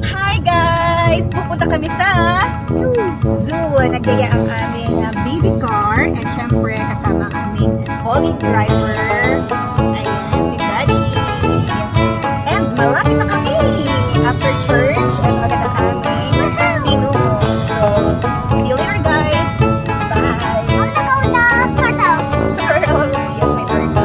Hi guys! Pupunta kami sa zoo. Nagyaya ang aming baby car and syempre kasama ang aming poly driver. Ayan, si Daddy. And malapit na kami after church at agad ang aming tinunod. So, see you later guys! Bye! Turtle! See you my turtle.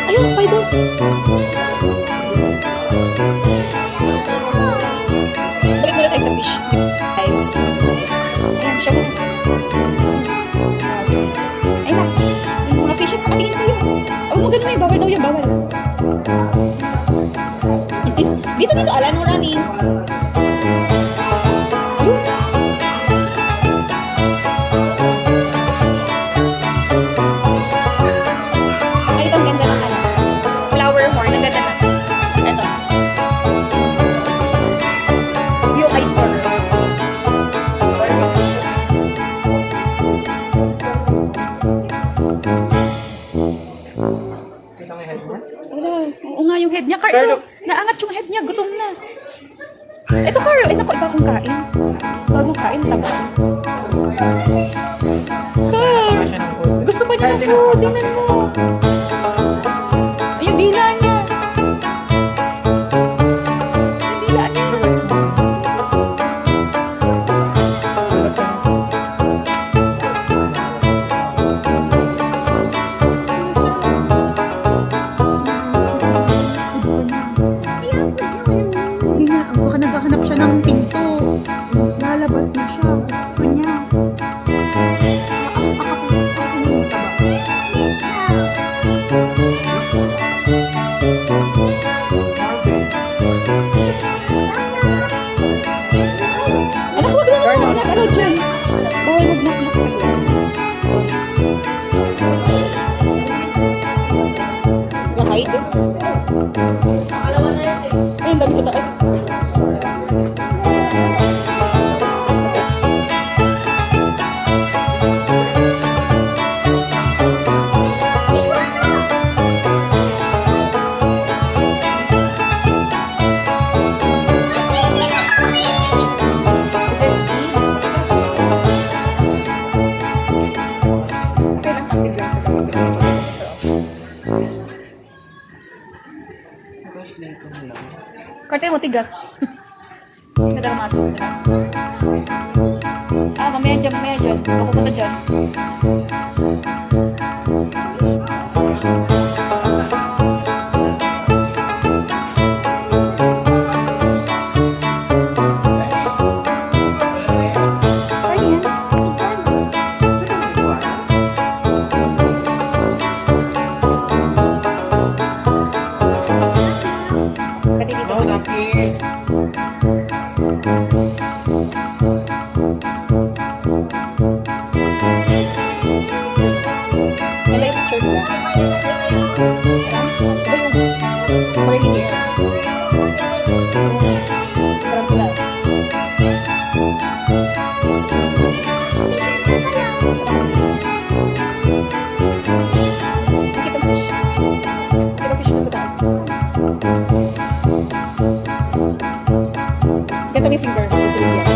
Ayun, spider! Balik muna tayo sa fish. Guys. Ayan, siya muna. Okay. Ayun na. Yung mga fishes nakatingin sa'yo. Oh, maganda na eh. Bawal daw yan. Bawal. Dito, ala, no running. Yun. Ay, ito, ang ganda ng ano. Flower horn. Ang ganda na. Ito. Yung ice horn. Wala. Oo nga yung head niya. Car, ito. Naangat yung head niya. Gutom na. Ito, Car. Ay, naku. Iba akong kain. Bagong kain. Taba. Car. Gusto pa niya ng food. Tingnan mo. Ay, yung dila niya. Yung dila niya. Hindi nga, baka naghahanap siya ng pinto. Lalabas na siya. Gusto niya. Anak, wag na naman. Anak, ano dyan? Bawal mag-knock-knock sa class. Na-hide. Ayun, dami sa taas. Karte mo, tigas. Nadalamasos na. Mamaya dyan. Mapupunta dyan. Ganda yung picture mo. Iba yung curly hair. Parang pula. Nakita fish. Nakita fish mo sa taas. Ganda may finger. Susunod yan.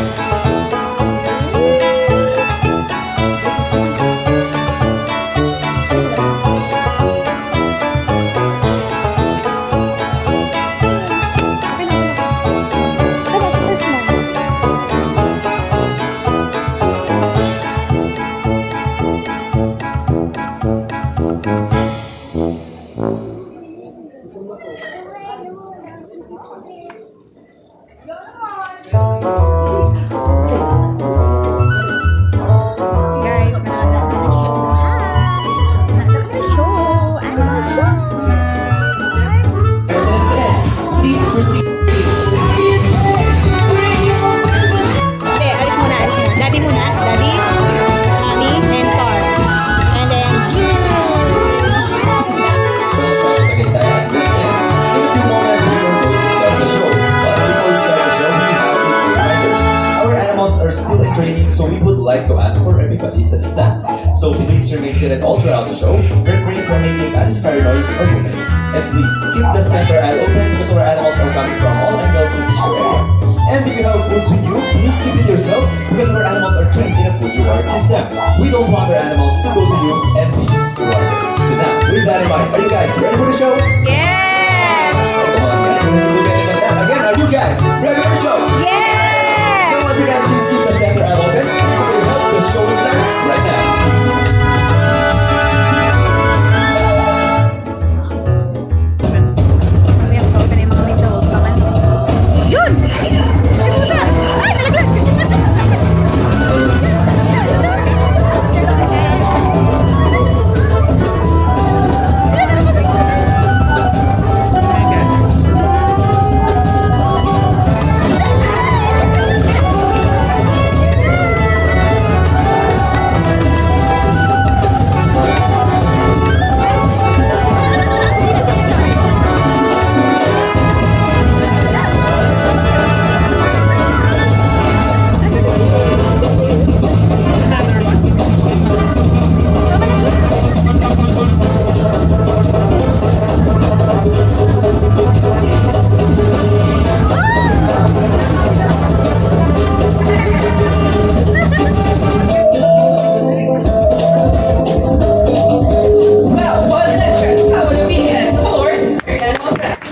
animals are still in training, so we would like to ask for everybody's assistance. So please remain seated all throughout the show, refrain from making unnecessary noise or movements. And please keep the center aisle open because our animals are coming from all angles to reach your area. And if you have foods with you, please keep it yourself because our animals are trained in a food reward system. We don't want our animals to go to you and be rewarded. So now, with that in mind, are you guys ready for the show? Yes! Come on guys, we're gonna do better than that. Again, are you guys ready for the show? Yes! Now once again, please keep the center aisle open. If you can help, the show is started right now. Ayan po, open yung mga window. Bakan. Yun! Ay, pusa! Ay, nalaglag! Well, what an entrance! How would it be hands for animal pets?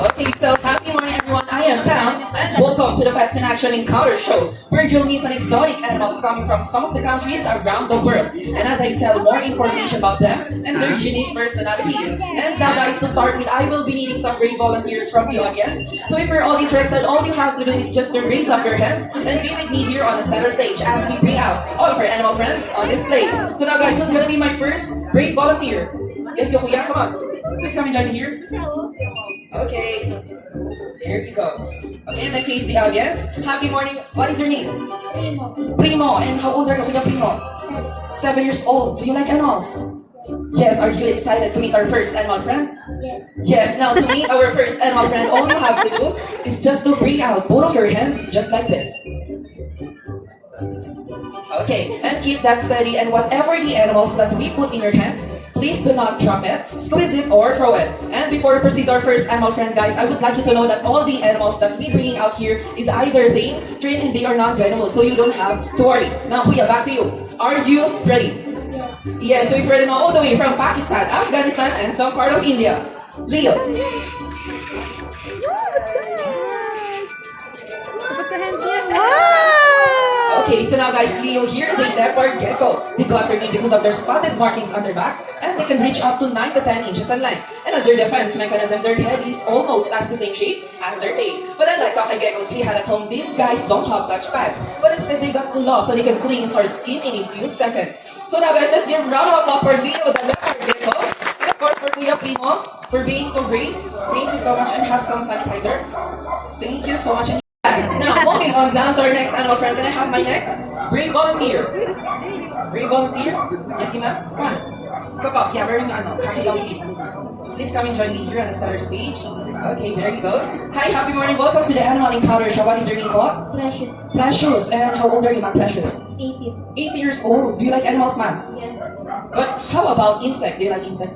Okay, so happy morning everyone. I am Pam and welcome to the Pets in Action Encounter Show, where you'll meet an exotic animals coming from some of the countries around the world. And as I tell more information about them and their unique personalities. And now guys, to start with, I will be needing some brave volunteers from the audience. So if you're all interested, all you have to do is just to raise up your hands and be with me here on the center stage as we bring out all of our animal friends on display. So now guys, this is gonna be my first brave volunteer. Yes, yo kuya, come on. Please come and join me here. Okay. There you go. Okay, and I face the audience. Happy morning. What is your name? Primo. And how old are you, Kuya Primo? 7 years old. Do you like animals? Yes. Are you excited to meet our first animal friend? Yes. Yes. Now to meet our first animal friend, all you have to do is just to bring out both of your hands just like this. Okay, and keep that steady, and whatever the animals that we put in your hands, please do not drop it, squeeze it, or throw it. And before we proceed to our first animal friend, guys, I would like you to know that all the animals that we bringing out here is either tame, trained, and they are non-venomous, so you don't have to worry. Now, Kuya, back to you. Are you ready? Yes. Yes, so if you're ready now, all the way from Pakistan, Afghanistan, and some part of India. Leo. Kapag sa hand niya. Wow! Okay, so now guys, Leo here is a leopard gecko. They got their name because of their spotted markings on their back, and they can reach up to 9 to 10 inches in length. And as their defense mechanism, their head is almost as the same shape as their tail. But unlike Tokai geckos we had at home, these guys don't have touch pads, but instead they got claws so they can cleanse our skin in a few seconds. So now guys, let's give a round of applause for Leo, the leopard gecko. And of course for Kuya Primo, for being so brave. Thank you so much, and have some sanitizer. Thank you so much. Now, moving on down to our next animal friend. Can I have my next brave volunteer? Brave volunteer? Yes, ma'am? One. Kapag, yeah, wearing khaki long sleeve. Please come and join me here on the center stage. Okay, there you go. Hi, happy morning. Welcome to the Animal Encounter Show. What is your name, po? Precious. Precious. And how old are you, ma'am? Precious? 80. 8 years old. Do you like animals, ma'am? Yes. But how about insect? Do you like insect?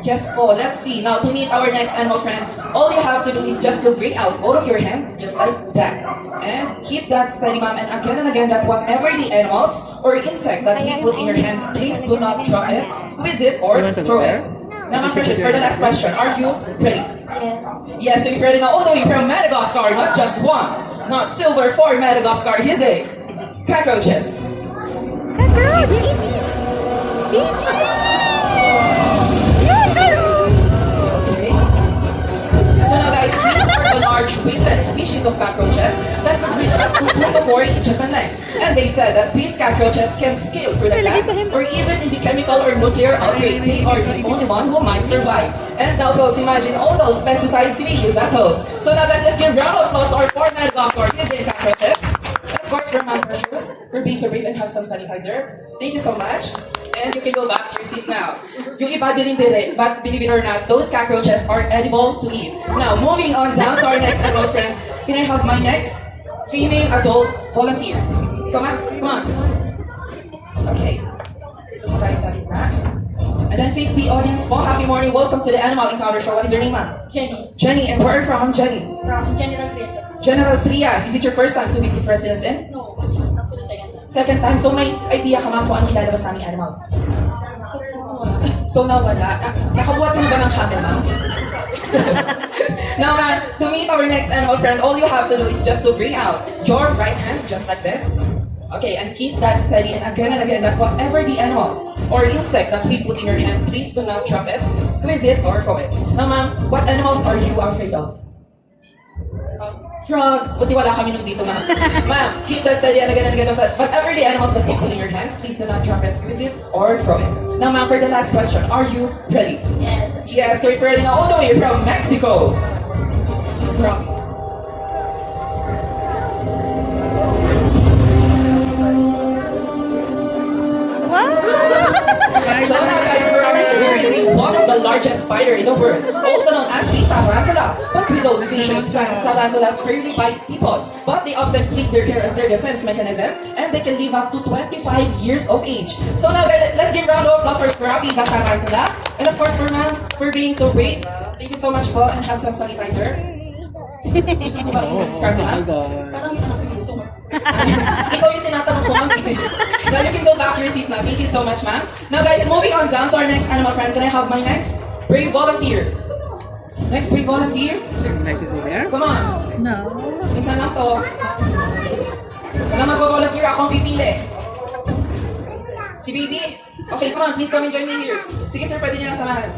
Yes po. Let's see. Now to meet our next animal friend, all you have to do is just to bring out both of your hands just like that. And keep that steady, ma'am. And again, that whatever the animals or insect that we put in your hands, please do not drop it, squeeze it, or throw it. Now, ma'am Precious, for the last question, are you ready? Yes. Yes, so you're ready now all the way from Madagascar, not just one, not two, but 4 Madagascar. Here's a cockroaches. Cockroach! Babies! Babies! Yun, cockroach! Okay. So now guys, these are the large wingless species of cockroaches that could reach up to 2 to 4 inches in length. And they said that these cockroaches can scale through the glass or even in the chemical or nuclear outbreak. They are the only one who might survive. And now folks, imagine all those pesticides we use at home. So now guys, let's give a round of applause to our 4 Madagascar Disney cockroaches. And of course, for Ma'am Precious, for being so brave and have some sanitizer. Thank you so much. And you can go back to your seat now. Yung iba din hindi, but believe it or not, those cockroaches are edible to eat. Now, moving on down to our next animal friend. Can I have my next female adult volunteer. Come on, come on. Okay. Dito tayo sa gitna. And then face the audience po. Happy morning. Welcome to the Animal Encounter Show. What is your name, ma'am? Jenny, Jenny. And where are you from, Jenny? from General Quezon. General Trias. Is it your first time to visit Residence Inn? No, not for the second time. Second time. So may idea ka ma'am kung anong ilalabas namin animals? So nawala. Nakabuhat ka na ba ng camel, ma'am? Now, ma'am, to meet our next animal friend, all you have to do is just to bring out your right hand, just like this. Okay, and keep that steady, and again, that whatever the animals or insect that we put in your hand, please do not drop it, squeeze it, or throw it. Now, ma'am, what animals are you afraid of? Frog. Buti wala kami nung dito, ma'am. Ma'am, keep that steady, and again, but whatever the animals that you put in your hands, please do not drop it, squeeze it, or throw it. Now, ma'am, for the last question, are you ready? Yes. Yes, so we're ready now, all the way from Mexico. Scrum. So now guys, here is one of the largest spider in the world, also known as the tarantula. But with those vicious fangs, tarantulas rarely bite people, but they often flick their hair as their defense mechanism, and they can live up to 25 years of age. So now guys, let's give a round of applause for Scrappy the tarantula, and of course for ma'am, for being so brave. Thank you so much po, and have some sanitizer. Gusto mo ba yung Scrappy, ma'am? Parang yun ang gusto mo. Ikaw yung tinatanong ko, ma'am. Now you can go back to your seat now. Thank you so much, ma'am. Now guys, moving on down to our next animal friend. Can I have my next brave volunteer? Next brave volunteer? Come on. No. Minsan lang to. Wala mag-volunteer, ako ang pipili. Si baby? Okay, come on, please come and join me here. Sige sir, pwede niyo lang samahan.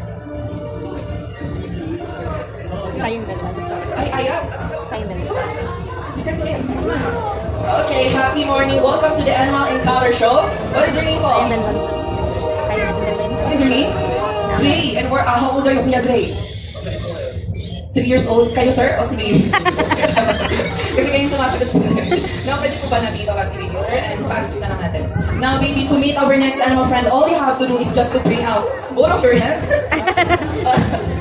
Tayong dalawa. Ay, ayaw. Tayong dalawa. You can do it. Come on. Okay, happy morning. Welcome to the Animal Encounter Show. What is your name po? Tayong dalawa. Tayong dalawa. What is your name? Gray. And how old are you, Kuya Gray? 3 years old. Kayo, sir? O si baby? Kasi kayo sumasagot sa Now, pwede po ba natin ibaba si baby, sir? And pass na lang natin. Now, baby, to meet our next animal friend, all you have to do is just to bring out both of your hands.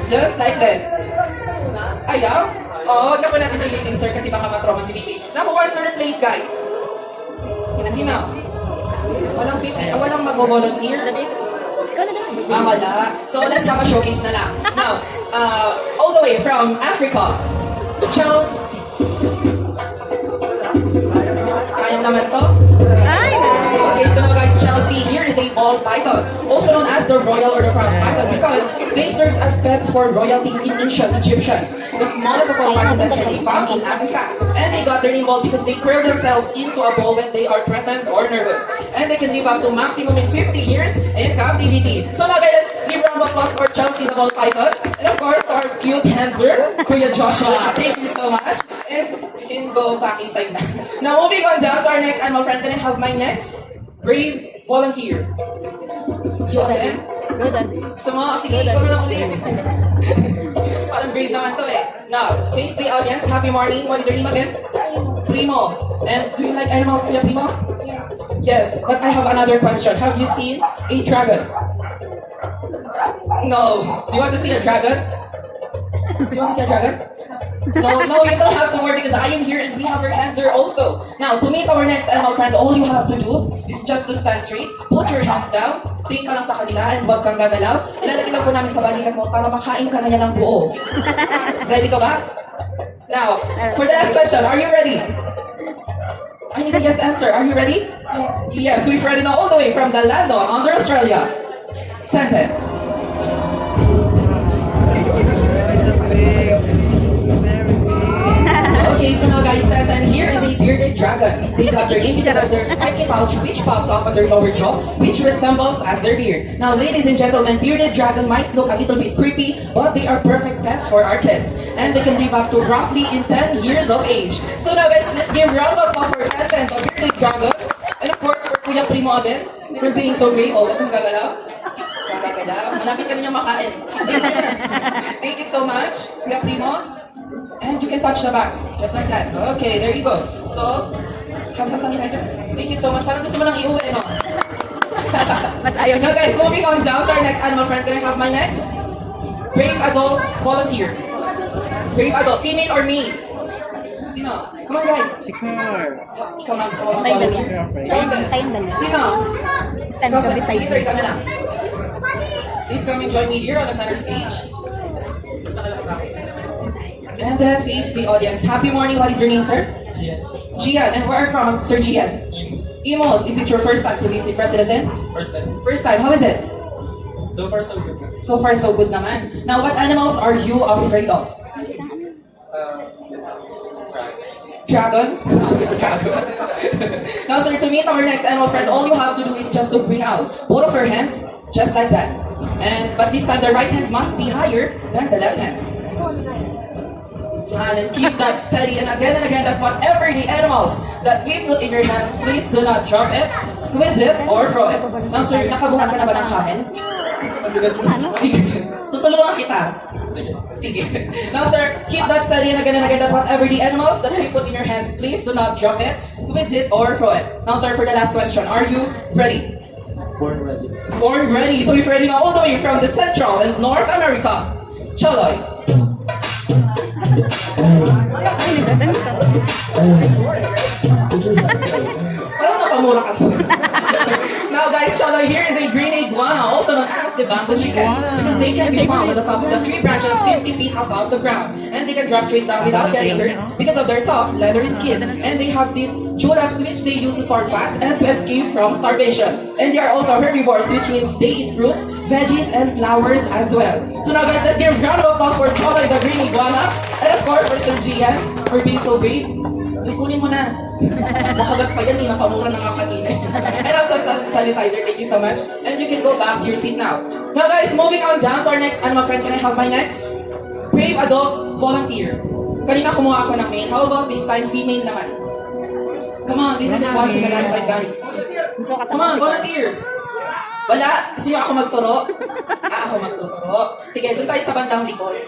Just like this. Ayaw? Oo, huwag na po natin pilitin, sir, kasi baka matrauma si baby. Now, who wants to replace, guys? Sino? Walang mag-volunteer? Ikaw na daw. Wala. So let's have a showcase na lang. Now, all the way from Africa, Chelsea. Sayang naman to. Ay, Okay, so now guys, Chelsea, here is a ball python, also known as the royal or the crown python, because they serve as pets for royalties in ancient Egyptians. The smallest of all python that can be found in Africa. And they got their name ball because they curl themselves into a ball when they are threatened or nervous. And they can live up to maximum in 50 years in captivity. So now guys, let's give a round of applause for Chelsea the ball python. And of course, our cute handler, Kuya Joshua. Thank you so much. And you can go back inside now. Now moving on down to our next animal friend, can I have my next brave volunteer? You again? good on. Gusto mo? Sige, ikaw na lang ulit. Parang brave naman to eh. Now, face the audience. Happy morning. What is your name again? Primo. And do you like animals, Kuya Primo? Yes. Yes, but I have another question. Have you seen a dragon? No. Do you want to see a dragon? Do you want to see a dragon? No, you don't have to worry because I am here and we have our handler also. Now, to meet our next animal friend, all you have to do is just to stand straight, put your hands down, tingin ka lang sa kanila and huwag kang gagalaw. Ilalagay lang po namin sa balikat mo para makain ka na niya ng buo. Ready ka ba? Now, for the last question, are you ready? I need a yes answer. Are you ready? Yes. Yes, we've ready now all the way from the land under Australia. 10-10. Okay, so now guys, and here is a bearded dragon. They got their name because of their spiky pouch which pops up on their lower jaw, which resembles as their beard. Now, ladies and gentlemen, bearded dragon might look a little bit creepy, but they are perfect pets for our kids. And they can live up to roughly in 10 years of age. So now guys, let's give a round of applause for Tenten, the bearded dragon. And of course, for Kuya Primo din, for being so brave. Oh, wag kang gagalaw. Gagalaw. Malapit ka na niya makain. Thank you so much, Kuya Primo. And you can touch the back, just like that. Okay, there you go. So, have some sanitizer. Thank you so much. Parang gusto mo nang iuwi, no? Mas ayaw Now guys, moving on down to our next animal friend. Can I have my next? Brave adult volunteer. Brave adult, female or male? Sino? Come on, guys. Si Car. Ikaw, ma'am, gusto mo mag-volunteer? Ikaw, sir. Tayong dalawa. Sino? Stand Ikaw, ka sir. beside Sige, sir, ikaw na lang. Please come and join me here on the center stage. And then face the audience. Happy morning. What is your name, sir? Gian. And where are you from, Sir Gian? Imos. Is it your first time to visit President? First time. First time. How is it? So far, so good. So far, so good naman. Now, what animals are you afraid of? Dragon? Dragon. Now, sir, to meet our next animal friend, all you have to do is just to bring out both of your hands, just like that. But this time, the right hand must be higher than the left hand. And keep that steady. And again, that whatever the animals that we put in your hands, please do not drop it, squeeze it, or throw it. Now, sir, nakabuhat ka na ba ng kamen? Tutulungan kita. Sige. Now, sir, keep that steady. And again, that whatever the animals that we put in your hands, please do not drop it, squeeze it, or throw it. Now, sir, for the last question, are you ready? Born ready. Born ready. So we've ready now all the way from the Central and North America. Chaloy. Parang napamura ka, sir. Now guys, Chaloy, here is a green iguana, also known as the bamboo chicken, because they can be found on the top of the tree branches 50 feet above the ground, and they can drop straight down without getting hurt because of their tough, leathery skin, and they have these jewel-ups which they use to store fats and to escape from starvation. And they are also herbivores, which means they eat fruits, veggies, and flowers as well. So now guys, let's give a round of applause for Chaloy the green iguana, and of course for Sir Gian for being so brave. Uy, kunin mo na. Makagat pa yan, hindi napamura na nga kanina. And also sanitizer, thank you so much. And you can go back to your seat now. Now guys, moving on down to our next animal friend. Can I have my next? Brave adult volunteer. Kanina kumuha ako ng male. How about this time, female naman? Come on, this is a once in a lifetime, guys. Come on, volunteer. Wala? Gusto niyo ako magturo? Ako magtuturo. Sige, doon tayo sa bandang likod.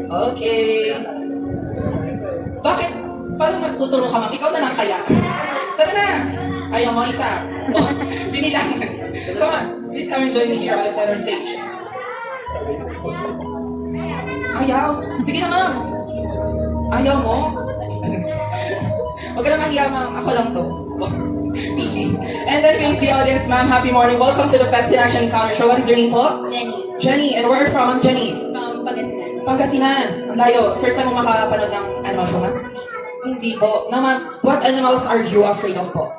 Okay. Bakit? Paano nagtuturo ka, ma'am? Ikaw na lang kaya. Tara na! Ayaw mo, isa. Oh, binilang. Come on, please come and join me here on the center stage. Ayaw? Sige na, ma'am. Ayaw mo? Huwag ka na mahiya, ma'am. Ako lang to. Pili. And then face the audience, ma'am. Happy morning. Welcome to the Pets in Action Encounter Show. What is your name po? Jenny. Jenny. And where are you from, ma'am Jenny? From Pangasinan. Pangasinan. Ang layo. First time mo makapanood ng animal show, ma'am? Hindi po. Now, ma'am, what animals are you afraid of po?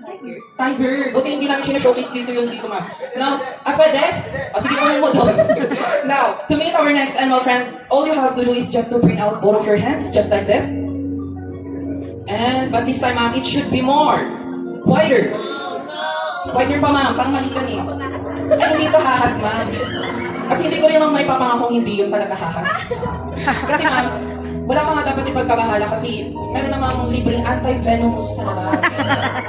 Tiger. Tiger. Buti hindi namin sinashowcase dito yung dito, ma'am. Now, pwede? Sige, kunin mo doon. Now, to meet our next animal friend, all you have to do is just to bring out both of your hands, just like this. But this time, ma'am, it should be more. Wider. Wider pa, ma'am. Parang mali ka eh. Ay, hindi to hahas, ma'am. At hindi ko rin naman may papangakong hindi yun talaga hahas. Kasi, ma'am, wala ka nga dapat ipagkabahala kasi meron namang libreng anti-venomous sa labas.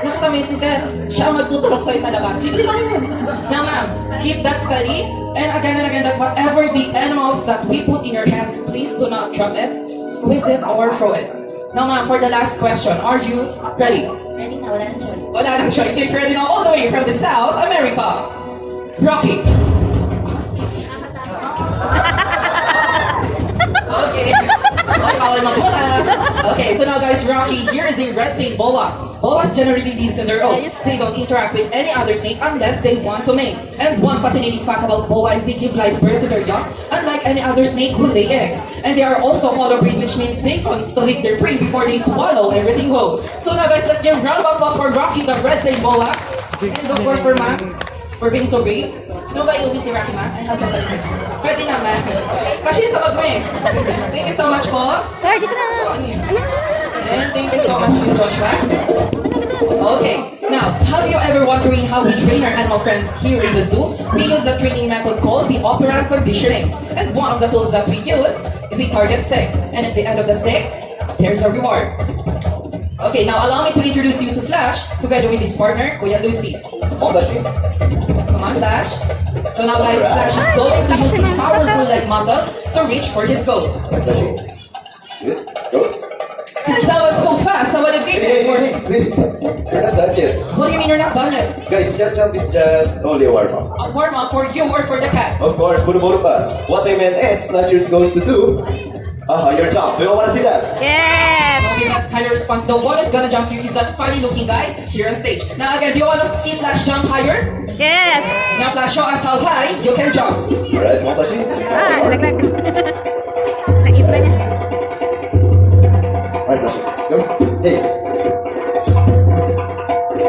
Nakita mo yun si Sir, siya ang magtuturok sa'yo sa labas. Libre lang yun. Now ma'am, keep that steady. And again, that whatever the animals that we put in your hands, please do not drop it, squeeze it, or throw it. Now ma'am, for the last question, are you ready? Ready na, wala nang choice. Wala nang choice. You're ready now all the way from the South America. Rocky. Okay. Okay, so now guys, Rocky, here is a red-tailed boa. Boas generally lives on their own. They don't interact with any other snake unless they want to mate. And one fascinating fact about boa is they give live birth to their young, unlike any other snake who lay eggs. And they are also hollow-breed, which means they constantly their prey before they swallow everything whole. So now guys, let's give a round of applause for Rocky, the red-tailed boa. And of course for Ma'am, for being so brave. So ba iuwi si Rocky, ma'am? I have some such question. Pwede naman. Kasi sa bag mo eh. Thank you so much po. Sir, dito na. And thank you so much, Joshua. Okay, now, have you ever wondering how we train our animal friends here in the zoo? We use a training method called the operant conditioning. And one of the tools that we use is a target stick. And at the end of the stick, there's a reward. Okay, now allow me to introduce you to Flash, together with his partner, Kuya Lucy. On the ship. Come on, Flash. So now guys, Flash is going to use his powerful leg muscles to reach for his goal. On the ship. Good. Go. That was so fast, I would have given Wait. You're not done yet. What do you mean you're not done yet? Guys, jump is just only a warm-up. A warm up for you or for the cat? Of course, buru-buru pass. What I meant is, Flash is going to do Your jump. We all want to see that. Yes! Okay, that kind of response. The one is gonna jump here is that funny looking guy here on stage. Now again, do you want to see Flash jump higher? Yes! Now Flash, show us how high you can jump. Alright, mga Flashy. Naglag. Nakita niya. Alright, Flashy. Go. Hey.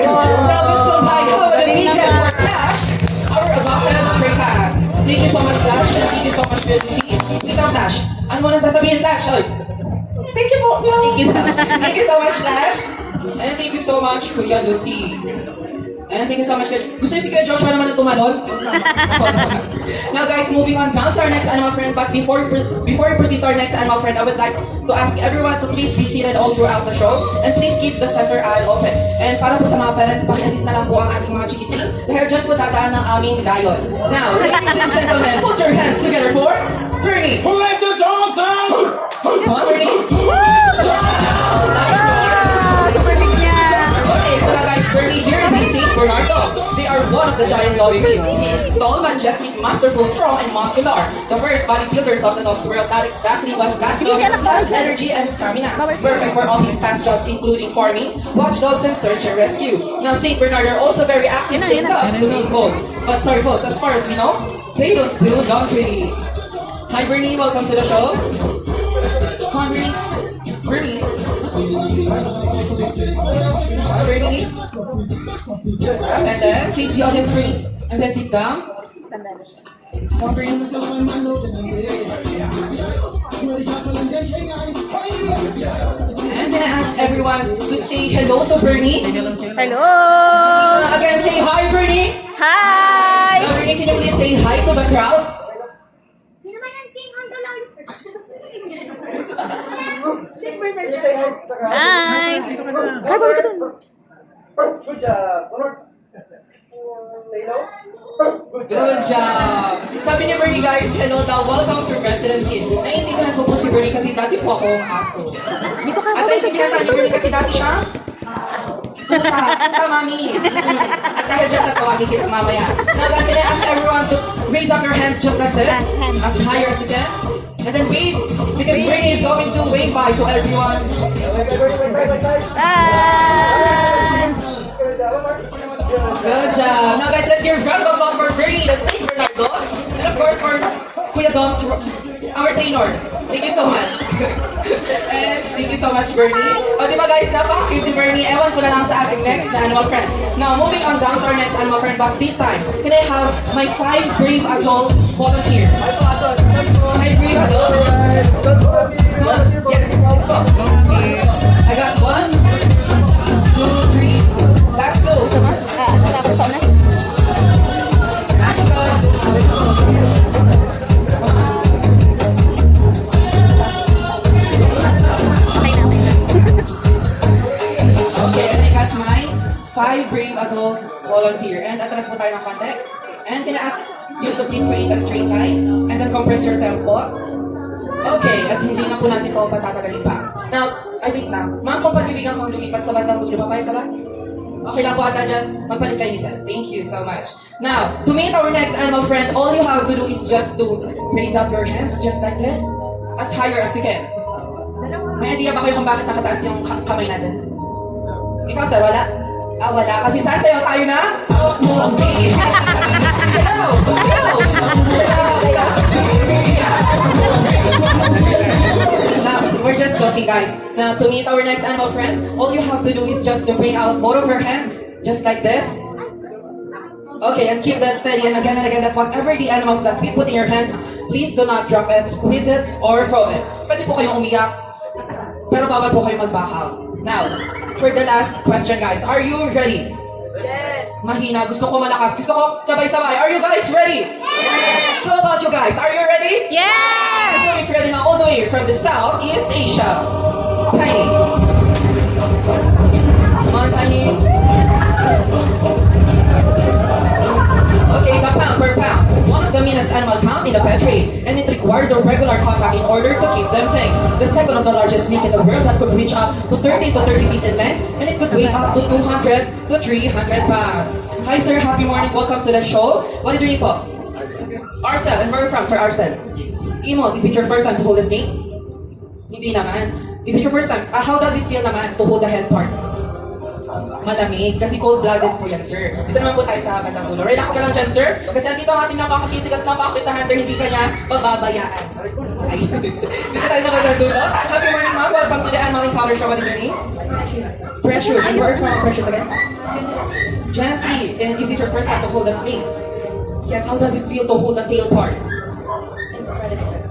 That was so high. How about a big hand for Flash? Our adopted stray cats. Thank you so much, Flash. And thank you so much, Lucy. Wait lang, Flash. Ano mo na sasabihin, Flash? Oy. Thank you po. Thank you. Thank you so much, Flash. And thank you so much, Kuya Lucy. And thank you so much. Gusto niyo si Kuya Joshua naman na tumalon? Now guys, moving on down to our next animal friend. But before we proceed to our next animal friend, I would like to ask everyone to please be seated all throughout the show. And please keep the center aisle open. And para po sa mga parents, paki-assist na lang po ang ating mga chikiting. Dahil dyan po dadaan ng aming layon. Now, ladies and gentlemen, put your hands together for Bernie. Who let the dogs out? Huh, Bernie? Super big niya. Okay, so now guys, Bernie, here is the Saint Bernardo. They are one of the giant dog breeds. He is tall, majestic, masterful, strong, and muscular. The first bodybuilders of the dog's world. Not exactly what that dog has energy and stamina. Perfect for all his past jobs, including farming, watchdogs, and search and rescue. Now, Saint Bernard are also very active, staying dogs to being cold. But sorry folks, as far as we know, they don't do laundry. Hi Bernie, welcome to the show. Come on, Bernie. Bernie. Hi, Bernie. And then, face the audience, Bernie. And then sit down. Come on, Bernie. And then I ask everyone to say hello to Bernie. Hello! Again, say hi, Bernie. Hi! Now, Bernie, can you please say hi to the crowd? Sino ba yan? King on the line. Hi! Hi, balik ka dun. Good job. Good job! Sabi ni Bernie guys, hello daw, welcome to Residence Kid. Naiintindihan ko po si Bernie kasi dati po ako ang aso. At naiintindihan ka ni Bernie kasi dati siya? Tuta, mami. At dahil dyan natawagin kita mamaya. Now guys, can I ask everyone to raise up your hands just like this? As high as you can. And then wave, because Bernie is going to wave bye to everyone. Bye! Good job. Now guys, let's give a round of applause for Bernie, the Saint Bernardo. And of course for Kuya Doms, our trainer. Thank you so much. And thank you so much, Bernie. O diba guys, napaka-cute ni Bernie. Ewan ko na lang sa ating next na animal friend. Now, moving on down to our next animal friend, but this time, can I have my 5 brave adults volunteer? 5 brave adults? Come on. Yes, let's go. Okay. I got 1, 2, 3. Last 2. Last 2 guys. Come on. Okay, and I got my 5 brave adult volunteer. And atras po tayo ng konti. And can I ask you to please create a straight line and then compress yourself po? Okay, at hindi na po natin ito patatagalin pa. Now, ay wait lang. Ma'am, kung pagbibigyan kong lumipat sa bandang dulo, papayag ka ba? Okay lang po ata dyan. Magpalit kayo isa. Thank you so much. Now, to meet our next animal friend, all you have to do is just to raise up your hands just like this. As higher as you can. May idea ba kayo kung bakit nakataas yung kamay natin? Ikaw, sir, wala? Ah, wala. Kasi sasayaw tayo na? Okay. Hello! Now, we're just joking, guys. Now, to meet our next animal friend, all you have to do is just to bring out both of your hands, just like this. Okay, and keep that steady. And again, that whatever the animals that we put in your hands, please do not drop it, squeeze it, or throw it. Pwede po kayong umiyak, pero bawal po kayo magbakaw. Now, for the last question, guys, are you ready? Yes! Mahina, gusto ko malakas. Gusto ko sabay-sabay. Are you guys ready? Yes! How about you guys? Are you ready? Yes! So if ready now, all the way from the Southeast Asia. Tiny. Come on, Tiny. Okay, the pound per pound. One of the meanest animal count in the petri, and it requires a regular contact in order to keep them tame. The second of the largest snake in the world that could reach up to 30 to 30 feet in length, and it could weigh up to 200 to 300 pounds. Hi sir, happy morning, welcome to the show. What is your name po? Arcel, and where are you from, Sir Arcel? Imos, is it your first time to hold a snake? Hindi naman. Is it your first time? How does it feel naman to hold the head part? Malamig. Kasi cold-blooded po yan, sir. Dito naman po tayo sa bandang dulo. Relax ka lang dyan, sir. Kasi andito ang ating napaka-physic at napaka-kita hunter, hindi ka niya pababayaan. Ay. Dito tayo sa bandang dulo. Happy morning, ma'am. Welcome to the Animal Encounter Show. What is your name? Precious. And where are you from, Precious, again? Gently. And is it your first time to hold a snake? Yes, how does it feel to hold the tail part?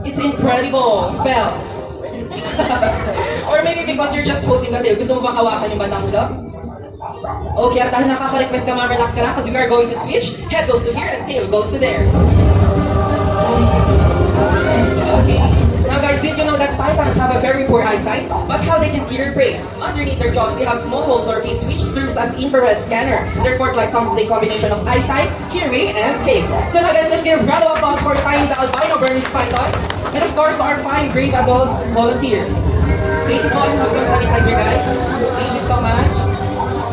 It's incredible. Spell. Or maybe because you're just holding the tail. Gusto mo bang hawakan yung bandang ulo? Okay, at dahil nakaka-request ka, ma'am, relax ka lang because we are going to switch. Head goes to here and tail goes to there. Okay. Now guys, did you know that pythons have a very poor eyesight? But how they can see their prey? Underneath their jaws, they have small holes or pits which serves as infrared scanner. Their fork-like tongues is a combination of eyesight, hearing, and taste. So now guys, let's give a round of applause for Tiny the albino Burmese python. And of course, our fine, brave adult volunteer. Thank you po, and have some sanitizer, guys. Thank you so much.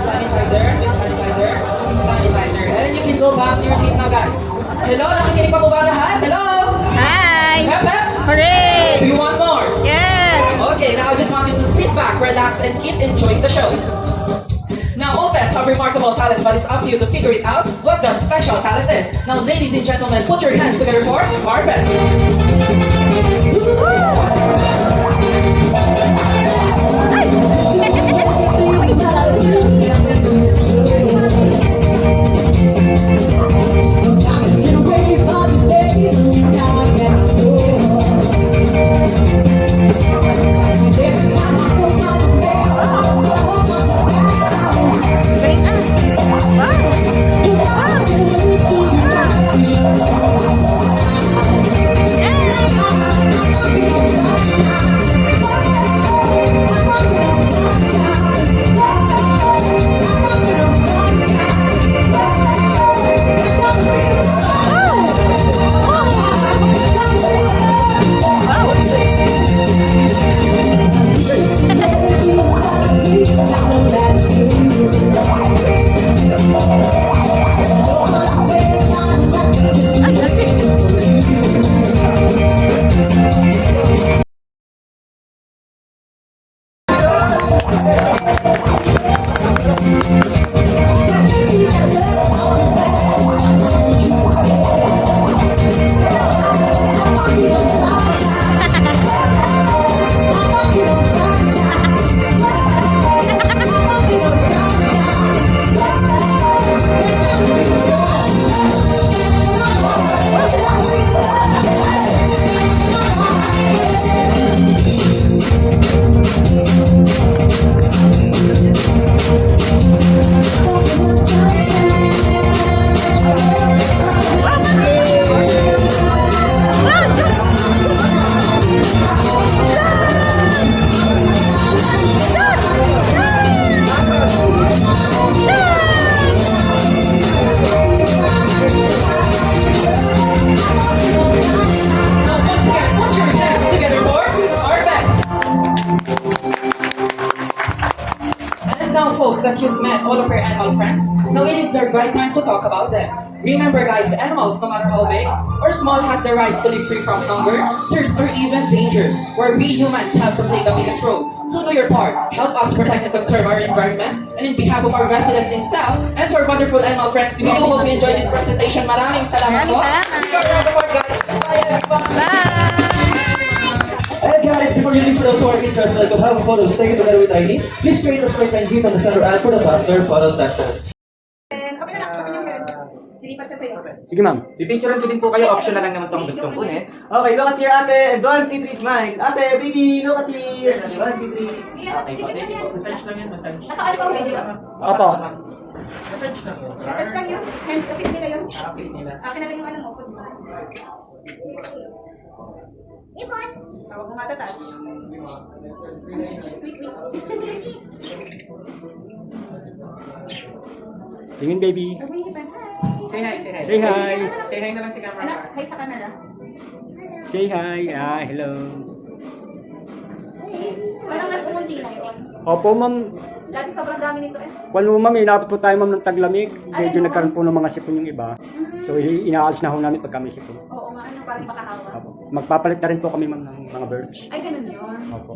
Sanitizer, sanitizer, sanitizer. And you can go back to your seat now, guys. Hello, nakikinig pa po ba lahat? Hello? Hi! Hep, hep. Hooray! Do you want more? Yes! Okay, now I just want you to sit back, relax, and keep enjoying the show. Now, all pets have remarkable talent, but it's up to you to figure it out what the special talent is. Now, ladies and gentlemen, put your hands together for our pets. Folks that you've met, all of your animal friends, now it is the right time to talk about them. Remember guys, animals, no matter how big or small, has the rights to live free from hunger, thirst, or even danger, where we humans have to play the biggest role. So do your part, help us protect and conserve our environment, and in behalf of our residents and staff, and to our wonderful animal friends, we do hope you enjoyed this presentation. Maraming salamat po. See you around the park, guys. Bye everyone. And guys, before you leave for those who are interested to have a photo taken together with Eileen, please create a straight line view from the center aisle for the faster photo session. Sige ma'am. Pipicturean ko din po kayo, optional lang naman itong gustong kunin. Okay, look at here ate, and 1, 2, 3, smile. Ate, baby, look at here. 1, 2, 3. Okay po, thank you po. Massage lang yan, massage. Naka-ano ba video? Opo. Massage lang yun. Search lang yun? Hand kapit nila yun? Kapit nila. Akin na lang yung ano mo. Food mo. Ibon! Tawag mo matatas. Wait. Tingin baby. Say hi, say hi. Say hi. Say hi na lang si camera. Anak, hi sa camera. Say hi. Hello. Parang mas umunti na yun. Opo ma'am. Dati sobrang dami nito eh. Walo ma'am, inabot po tayo ma'am ng taglamig. Medyo nagkaroon po ng mga sipon yung iba. So inaalis na ho namin pag kami sipon. Oo nga, ano, parang makahawa. Opo. Magpapalit na rin po kami ma'am ng mga birds. Ay, ganun yun. Opo.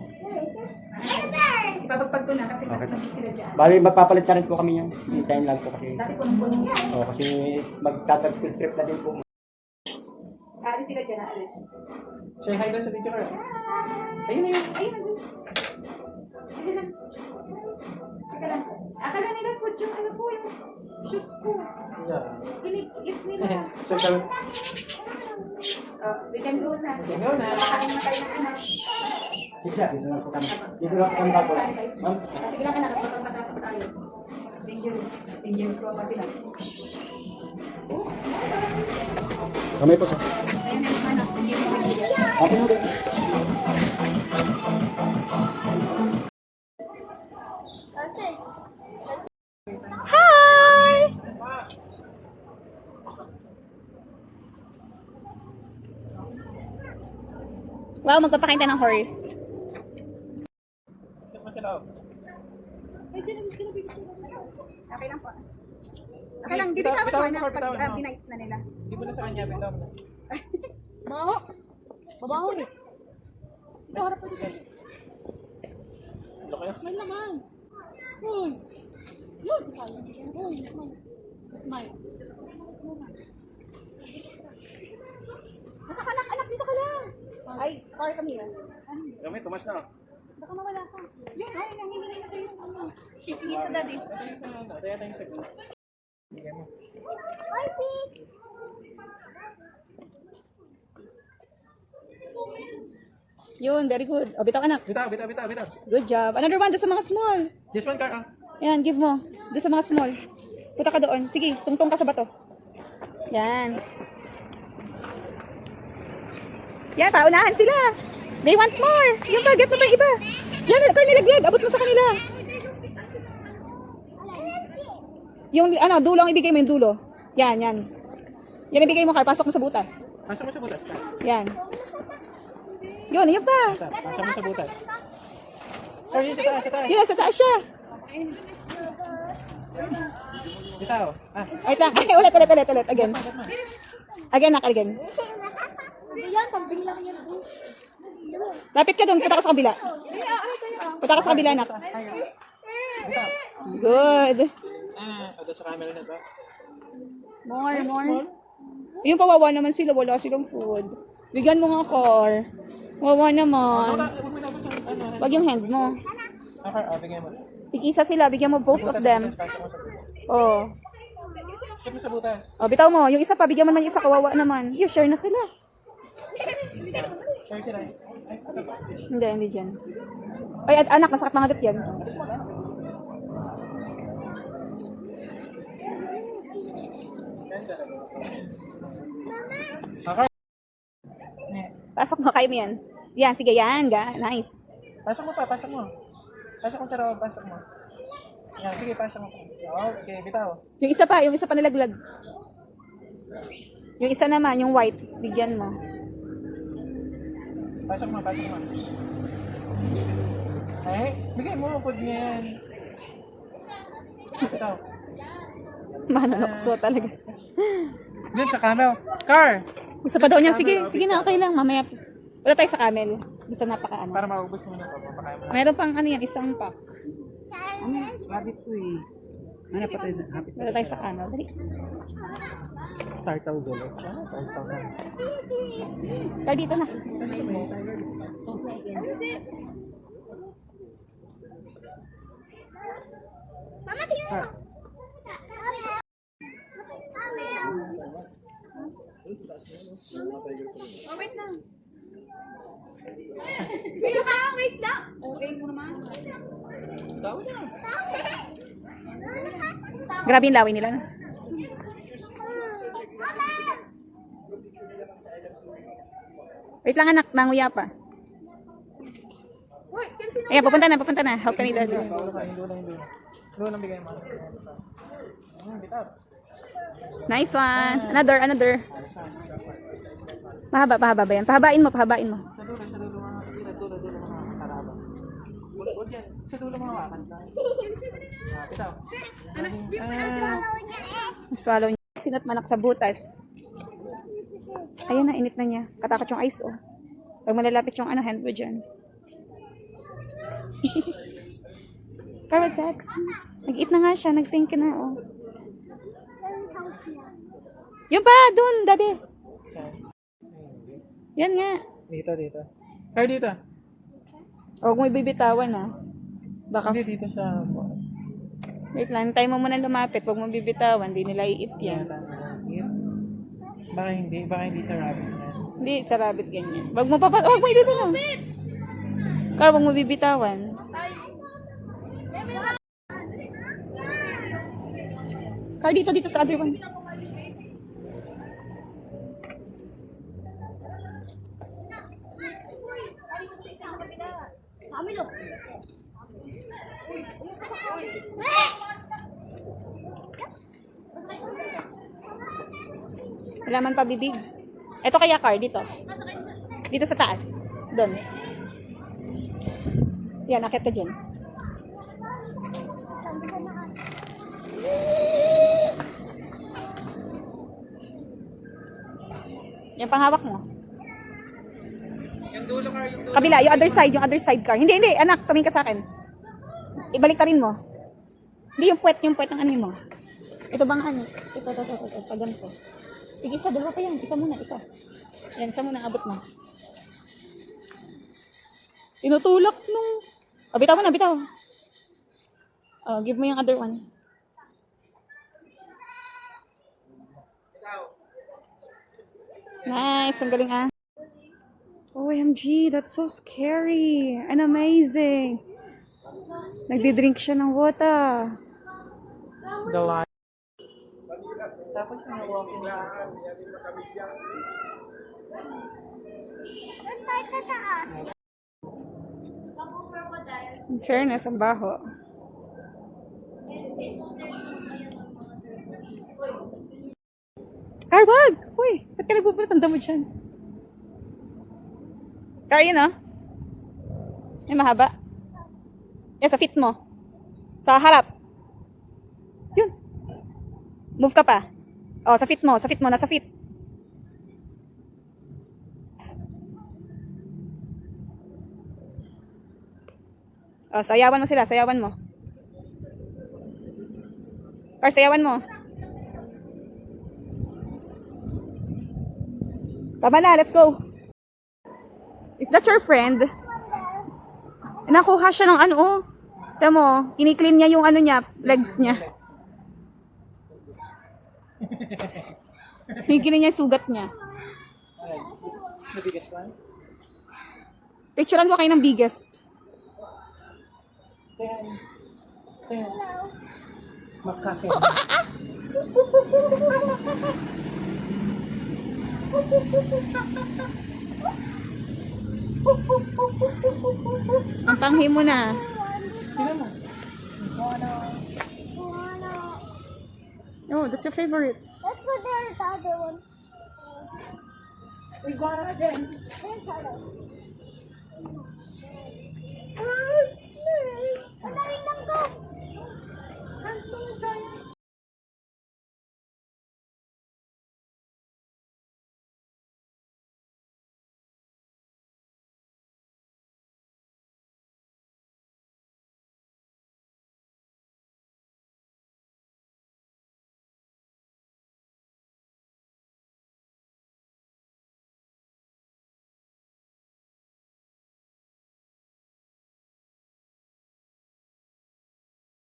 Ipapagpag ko na kasi mas Okay. magiging sila dyan. Bali, magpapalit na rin po kami yan. Hintayin lang po kasi. Dati punong-puno. Kasi magtatag-trip na din po. Aalis sila dyan, aalis. Say hi daw sa video, Carl. Ayun na yun. Ayun, nandun. Ayun na. Teka lang. Akala nila food yung ano po, yung shoes ko. Inig nila. So, sabi, Oh, we can go na. okay, go na. Nakakain na tayo ng anak. Sige siya, dito lang po kami. Dito lang po kami bago. Ma'am? Sige lang anak, kapag matapos tayo. Dangerous. Dangerous ko pa sila. Kamay po sa. Ayun na yung anak. Dangerous ko sila. Okay na din. Hi! Wow, magpapakain tayo ng horse. Check mo sila. Okay lang po. Okay lang, dito ka Bitawan anak mo, pag bitawan mo. binight na nila. Hindi mo na sa kanya, bitaw mo na. Baho. Mabaho rin. Ito, harap pa dito. Ano kayo? Smile naman. Uy. Yun. Uy, smile. Smile. Nasa ka anak, dito ka lang. Ay, car kami na. Kami, tumas na. Baka mawala ka. Yun, ay, nangihingi na sa'yo. Ano? Shaking it sa daddy. Kaya tayo sa gula. Yun, very good. O, bitaw anak. Bitaw, bitaw, bitaw, bitaw. Good job. Another one, doon sa mga small. This one, Carl. Yan, give mo. Doon sa mga small. Punta ka doon. Sige, tungtong ka sa bato. Yan. Yan, paunahan sila. They want more. Yung bagat mo ba yung iba? Yan, car nilaglag. Abot mo sa kanila. Yung ano, dulo ang ibigay mo, yung dulo. Yan, yan. Yan ibigay mo, car. Pasok mo sa butas. Pasok mo sa butas, Carl. Yan. Yun, yun pa. Pasok mo sa butas. Carl, yun sa taas, sa taas. Yun, sa taas siya. Bitaw. Wait lang. Ay, ulit. Again. Again, nak, again. Hindi yan, kambing lang yan. Lapit ka doon, punta ka sa kabila. Punta ka sa kabila, anak. Good. Ada sa camera na ba? More. Yung kawawa naman sila, wala silang food. Bigyan mo nga, car. Wawa naman. Huwag mo na sa ano. Wag yung hand mo. Carl, bigyan mo. Tig-isa sila, bigyan mo both of them. Pasok mo sa butas. Oh. Check mo sa butas. Oh, bitaw mo. Yung isa pa, bigyan mo naman yung isa, kawawa naman. You share na sila. Carl, sila. Ay, ano ba? Hindi dyan. Ay, anak, masakit mga gat yan. Okay. Pasok mo, kayo mo yan. Yan, sige, yan. Nice. Pasok mo pa, pasok mo. Pasok mo sa loob, pasok mo. Yan, sige, pasok mo. Okay, bitaw. Yung isa pa nilaglag. Yung isa naman, yung white, bigyan mo. Pasok mo, pasok mo. Ay, bigay mo, food niya yan. Bitaw. Mananokso talaga. Dun sa camel. Car! Gusto pa daw niya, sige na, okay lang, mamaya. Wala tayo sa camel. Gusto napaka ano. Para maubos mo na ito. Papakain mo na. Meron pang ano yan, isang pack. Habit ko eh. Ano pa tayo sa habit? Wala tayo sa camel. Dali. Tartaw dulo. Ano? Tartaw na. Kaya dito na. Mama, tingnan mo. Oh, wait lang. Wait lang. Okay mo naman. Grabe yung laway nila. No? Wait lang anak, nanguya pa. Wait, kasi Ayan, papunta na. Help ka ni daddy. Dulo lang. Dulo lang bigay mo. Bitaw. Nice one. Another. Pahaba ba yan? Pahabain mo. Sa dulo mga karaba. Huwag yan. Sa dulo mga wakan ka. Bitaw. Swallow niya. Sinat manak sa butas. Ayan na, init na niya. Katakot yung ice, oh. Pag malalapit yung hand mo dyan. Car, what's that? Nag-eat na nga siya. Nag-thank you na, oh. Yung pa, dun, daddy. Yan nga. Dito. Car, dito. Huwag mo ibibitawan, ah. Baka, Hindi, dito sa... wait lang, tayo mo muna lumapit. Huwag mo bibitawan, di nila i-eat yan. Baka hindi sa rabbit na. Hindi, sa rabbit ganyan. Huwag mo ibibitawan. Car, huwag mo bibitawan. Car, dito sa other one. Wala man pa bibig. Ito kaya, Car, dito. Dito sa taas. Doon. Yan, akit ka dyan. Yan, panghawak mo. Yung dulo, Car, yung dulo. Kabila, yung other side, Car. Hindi, anak, tumingin ka sa akin. Ibalik ka rin mo. Hindi, yung puwet ng ano mo. Ito bang ano? Ito, ganito. Sige, isa, dalawa pa yan. Isa muna. Yan, isa muna, abot mo. Tinutulak nung... Oh, bitaw mo na, bitaw. Oh, give mo yung other one. Nice, ang galing ah. OMG, that's so scary and amazing. Nagdi-drink siya ng water. Gawa. Tapos yung walking na. In fairness, ang baho. Car, wag! Uy, ba't ka nagpupunta? Tanda mo dyan. Car, yun ah. May mahaba. Yan, sa feet mo. Sa harap. Yun. Move ka pa. Oh, sa feet mo, nasa feet. Oh, sayawan mo sila, sayawan mo. Car, sayawan mo. Tama na, let's go. Is that your friend? Nakuha siya ng ano, oh. Tama mo, kiniklin niya yung ano niya, legs niya. Kiniklin niya yung sugat niya. The biggest one? Picturean ko kayo ng biggest. Tingnan. Makake. Ang panghi mo na. Tingnan mo. Oh, that's your favorite. Let's go there, the other one. Iguana again. There's other.